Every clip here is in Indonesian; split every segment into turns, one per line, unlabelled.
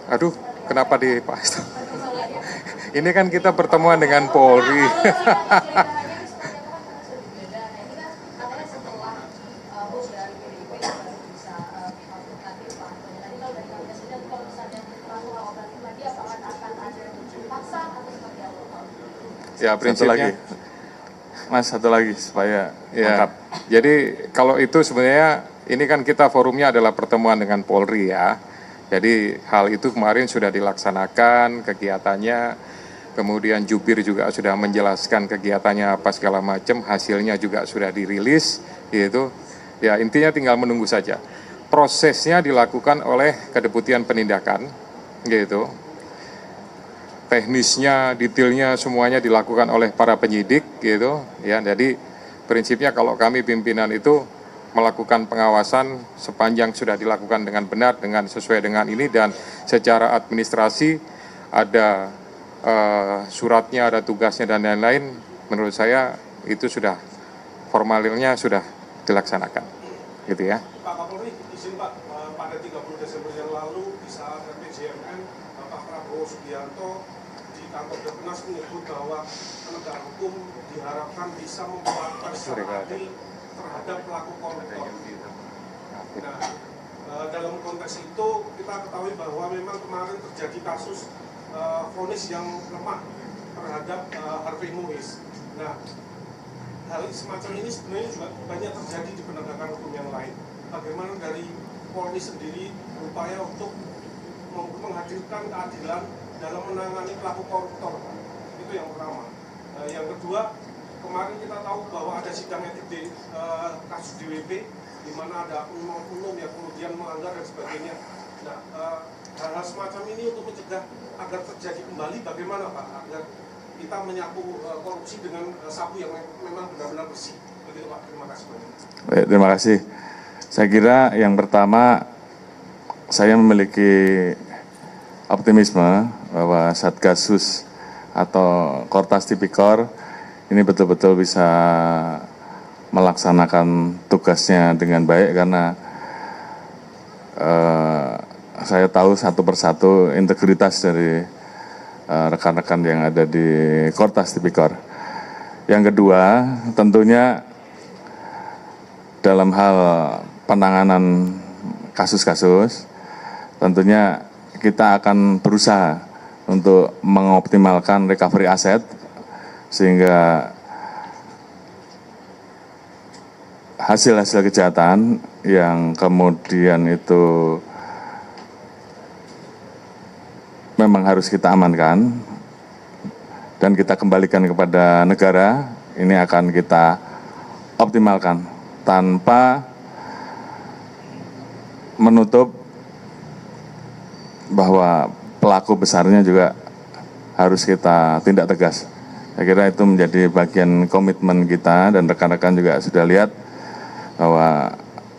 Aduh, kenapa di Pak Hasto? Ini kan kita pertemuan dengan Polri. Ya, prinsipnya.
Mas, satu lagi supaya
Ya,
lengkap.
jadi kalau itu sebenarnya ini kan kita forumnya adalah pertemuan dengan Polri ya. Jadi hal itu kemarin sudah dilaksanakan kegiatannya, kemudian jubir juga sudah menjelaskan kegiatannya apa segala macam, hasilnya juga sudah dirilis, gitu. Ya intinya tinggal menunggu saja. Prosesnya dilakukan oleh Kedeputian Penindakan, gitu. Teknisnya, detailnya semuanya dilakukan oleh para penyidik, gitu. Ya, jadi prinsipnya kalau kami pimpinan itu melakukan pengawasan sepanjang sudah dilakukan dengan benar, dengan sesuai dengan ini, dan secara administrasi ada suratnya, ada tugasnya dan lain-lain. Menurut saya itu sudah formalnya sudah dilaksanakan, gitu ya.
Pak Kapolri, izin Pak, pada 30 Desember yang lalu di saat RPJMN, Pak Prabowo Subianto di kantor Depenas menyebut bahwa penegak hukum diharapkan bisa memperlakukan secara adil terhadap pelaku koruptor. Nah, dalam konteks itu kita ketahui bahwa memang kemarin terjadi kasus vonis yang lemah terhadap Harvey Muiz. Nah, hal semacam ini sebenarnya juga banyak terjadi di penegakan hukum yang lain. Bagaimana dari Polri sendiri berupaya untuk menghadirkan keadilan dalam menangani pelaku koruptor? Itu yang pertama. Yang kedua, kemarin kita tahu bahwa ada sidang etik di kasus DWP, di mana ada oknum yang kemudian melanggar dan sebagainya. Nah, hal-hal semacam ini untuk mencegah agar terjadi kembali, bagaimana Pak? Agar kita menyapu korupsi dengan sapu yang memang benar-benar bersih. Begitu Pak, terima kasih banyak.
Baik, terima kasih. Saya kira yang pertama, saya memiliki optimisme bahwa Satgasus atau Kortas Tipikor ini betul-betul bisa melaksanakan tugasnya dengan baik, karena saya tahu satu persatu integritas dari rekan-rekan yang ada di Kortas Tipikor. Yang kedua, tentunya dalam hal penanganan kasus-kasus, tentunya kita akan berusaha untuk mengoptimalkan recovery aset, sehingga hasil-hasil kejahatan yang kemudian itu memang harus kita amankan dan kita kembalikan kepada negara, ini akan kita optimalkan tanpa menutup bahwa pelaku besarnya juga harus kita tindak tegas. Saya kira itu menjadi bagian komitmen kita, dan rekan-rekan juga sudah lihat bahwa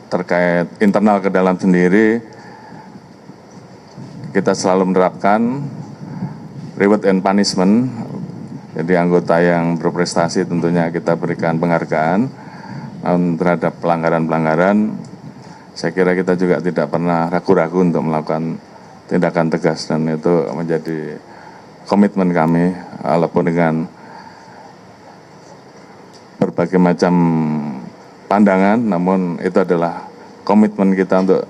terkait internal ke dalam sendiri, kita selalu menerapkan reward and punishment. Jadi anggota yang berprestasi tentunya kita berikan penghargaan, terhadap pelanggaran-pelanggaran, saya kira kita juga tidak pernah ragu-ragu untuk melakukan tindakan tegas, dan itu menjadi komitmen kami, walaupun dengan berbagai macam pandangan, namun itu adalah komitmen kita untuk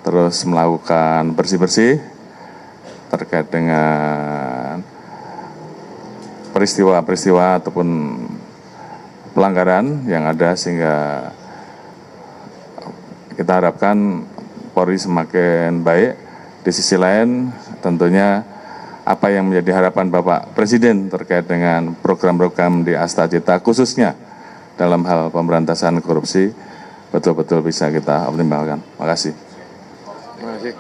terus melakukan bersih-bersih terkait dengan peristiwa-peristiwa ataupun pelanggaran yang ada, sehingga kita harapkan Polri semakin baik. Di sisi lain tentunya apa yang menjadi harapan Bapak Presiden terkait dengan program-program di Astagita, khususnya dalam hal pemberantasan korupsi, betul-betul bisa kita optimalkan. Terima kasih.
Terima kasih.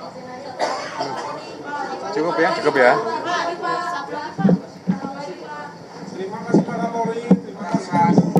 Cukup ya? Cukup ya?
Terima kasih Pak Kapolri, terima kasih.